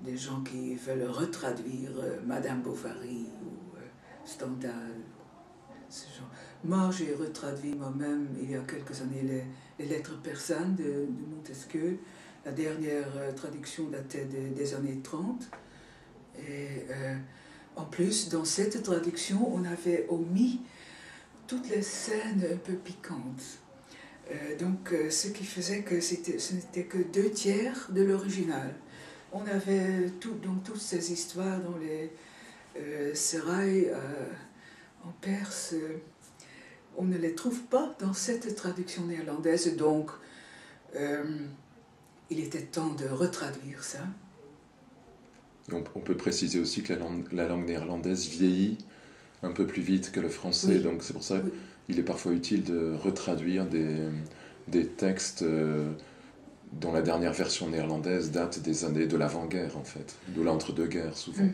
des gens qui veulent retraduire Madame Bovary ou Stendhal. Ce genre. Moi, j'ai retraduit moi-même, il y a quelques années, les lettres persanes de Montesquieu. La dernière traduction datait des années 30. Et en plus, dans cette traduction, on avait omis toutes les scènes un peu piquantes. Donc, ce qui faisait que ce n'était que 2/3 de l'original. On avait donc toutes ces histoires dans les sérails en perse. On ne les trouve pas dans cette traduction néerlandaise, donc il était temps de retraduire ça. On peut préciser aussi que la langue néerlandaise vieillit un peu plus vite que le français, oui. Donc c'est pour ça qu'il est parfois utile de retraduire des textes dont la dernière version néerlandaise date des années de l'avant-guerre, en fait, de l'entre-deux-guerres, souvent.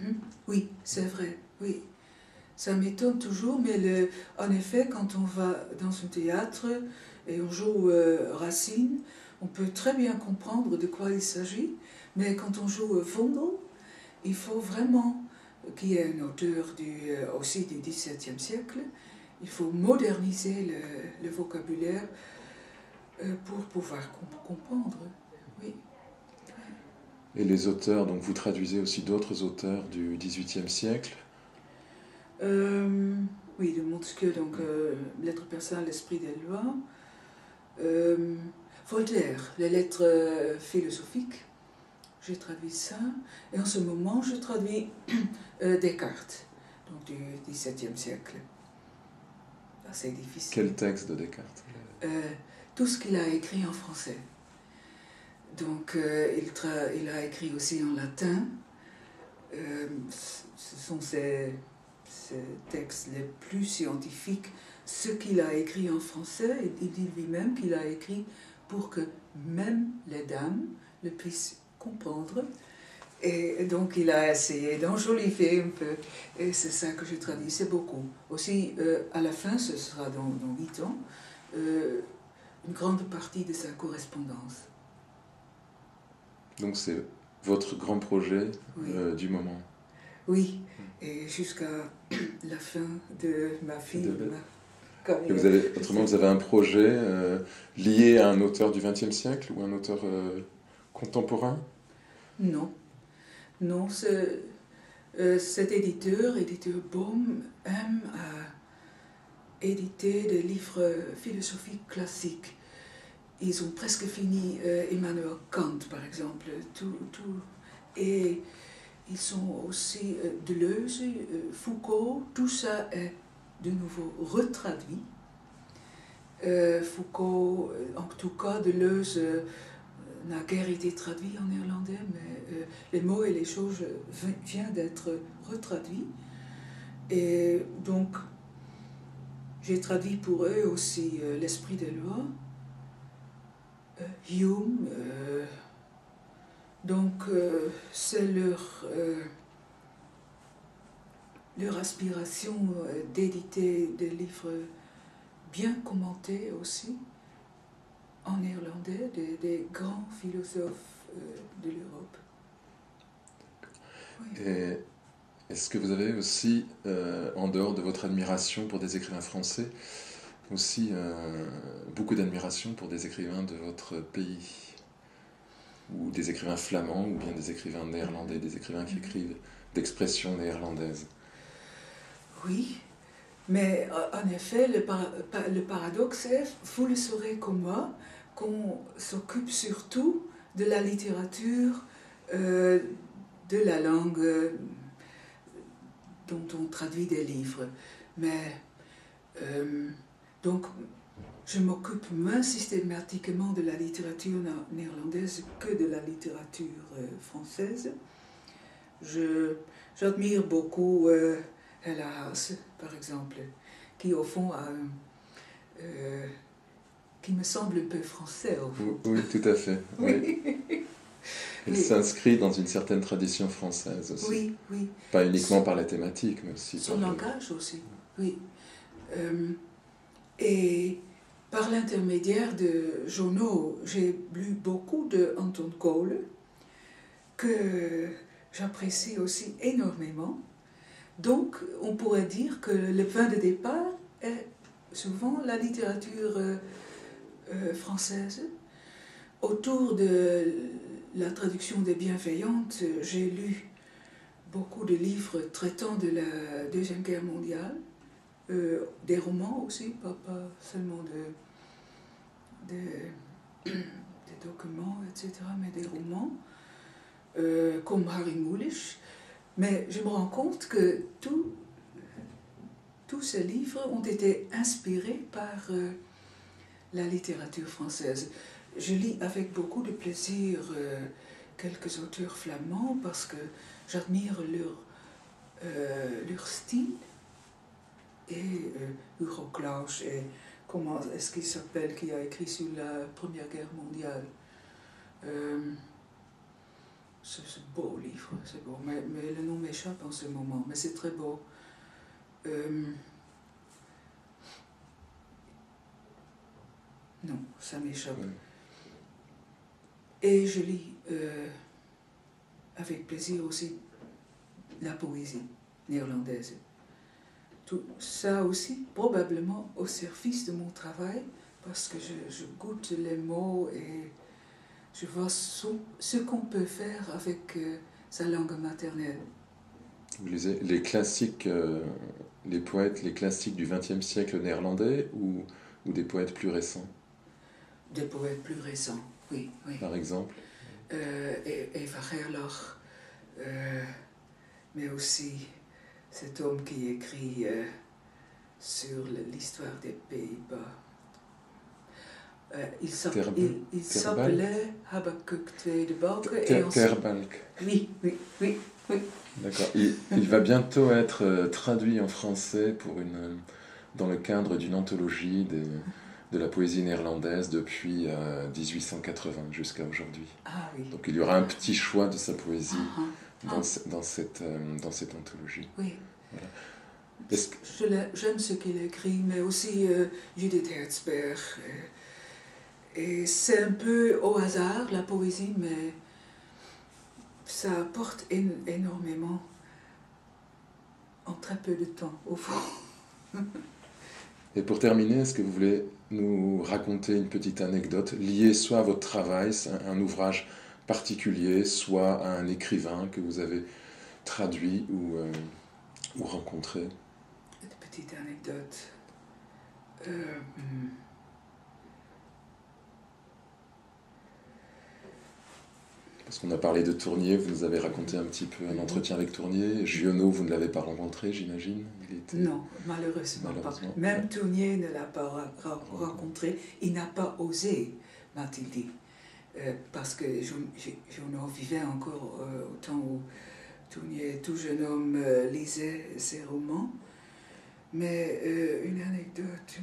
Oui, c'est vrai, oui. Ça m'étonne toujours, mais en effet, quand on va dans un théâtre et on joue Racine, on peut très bien comprendre de quoi il s'agit, mais quand on joue Vondel, il faut vraiment qu'il y ait un auteur aussi du XVIIe siècle. Il faut moderniser le vocabulaire pour pouvoir comprendre. Oui. Et les auteurs, donc vous traduisez aussi d'autres auteurs du XVIIIe siècle? Oui, de Montesquieu, donc Lettres persanes, l'esprit des lois. Voltaire, les lettres philosophiques. J'ai traduit ça. Et en ce moment, je traduis Descartes, donc du XVIIe siècle. Assez difficile. Quel texte de Descartes? Tout ce qu'il a écrit en français. Donc, il a écrit aussi en latin. Ce sont ses textes les plus scientifiques. Ce qu'il a écrit en français, il dit lui-même qu'il a écrit pour que même les dames le puissent comprendre. Et donc il a essayé d'enjoliver un peu, et c'est ça que je traduis, c'est beaucoup. Aussi, à la fin, ce sera dans 8 ans, une grande partie de sa correspondance. Donc c'est votre grand projet du moment. Oui, et jusqu'à la fin de ma vie, de ma carrière. Vous avez un projet lié à un auteur du XXe siècle ou un auteur contemporain? Non. Non, cet éditeur Bohm, aime éditer des livres philosophiques classiques. Ils ont presque fini Emmanuel Kant, par exemple, et ils sont aussi Deleuze, Foucault, tout ça est de nouveau retraduit. Foucault, en tout cas, Deleuze n'a guère été traduit en néerlandais, mais les mots et les choses viennent d'être retraduits. Et donc, j'ai traduit pour eux aussi l'esprit des lois, Hume. Donc, c'est leur aspiration d'éditer des livres bien commentés aussi, en néerlandais, des grands philosophes de l'Europe. Oui. Et est-ce que vous avez aussi, en dehors de votre admiration pour des écrivains français, aussi beaucoup d'admiration pour des écrivains de votre pays, ou des écrivains flamands, ou bien des écrivains néerlandais, des écrivains qui écrivent d'expression néerlandaise? Oui, mais en effet, le paradoxe est, vous le saurez comme moi, qu'on s'occupe surtout de la littérature, de la langue dont on traduit des livres. Mais, donc, je m'occupe moins systématiquement de la littérature néerlandaise que de la littérature française. J'admire beaucoup Hella Haasse, par exemple, qui au fond qui me semble un peu français au fond. Oui, tout à fait. Oui. Il s'inscrit dans une certaine tradition française aussi. Oui, oui. Pas uniquement par la thématique, mais aussi son langage aussi, oui. Et par l'intermédiaire de journaux, j'ai lu beaucoup de Anton Kohle, que j'apprécie aussi énormément. Donc, on pourrait dire que le point de départ est souvent la littérature française. Autour de la traduction des Bienveillantes, j'ai lu beaucoup de livres traitant de la Deuxième Guerre mondiale, des romans aussi, pas seulement des documents, etc., mais des romans, comme Harry Mulisch. Mais je me rends compte que tous ces livres ont été inspirés par la littérature française. Je lis avec beaucoup de plaisir quelques auteurs flamands parce que j'admire leur style. Et Hugo Claus, et comment est-ce qu'il s'appelle, qui a écrit sur la Première Guerre mondiale. C'est beau livre, c'est beau, mais le nom m'échappe en ce moment, mais c'est très beau. Non, ça m'échappe. Et je lis avec plaisir aussi la poésie néerlandaise. Tout ça aussi, probablement au service de mon travail, parce que je goûte les mots et je vois ce qu'on peut faire avec sa langue maternelle. Vous lisez les classiques, les poètes, les classiques du XXe siècle néerlandais ou des poètes plus récents? Des poètes plus récents, oui. Par exemple Eva Gerlach, mais aussi cet homme qui écrit sur l'histoire des Pays-Bas. Il s'appelait Habakkuk II Balke. Ter Balk. Oui. D'accord. Il va bientôt être traduit en français dans le cadre d'une anthologie de la poésie néerlandaise depuis 1880 jusqu'à aujourd'hui. Ah oui. Donc il y aura un petit choix de sa poésie dans cette anthologie. Oui. Voilà. J'aime ce qu'il écrit, mais aussi Judith Herzberg. Et c'est un peu au hasard, la poésie, mais ça apporte énormément en très peu de temps, au fond. Et pour terminer, est-ce que vous voulez nous raconter une petite anecdote liée soit à votre travail, un ouvrage particulier, soit à un écrivain que vous avez traduit ou rencontré? Une petite anecdote. Parce qu'on a parlé de Tournier, vous nous avez raconté un petit peu un entretien avec Tournier. Giono, vous ne l'avez pas rencontré, j'imagine? Non, malheureusement pas. Même Tournier ne l'a pas rencontré. Il n'a pas osé, m'a-t-il dit. Parce que Giono vivait encore au temps où Tournier, tout jeune homme, lisait ses romans. Mais une anecdote.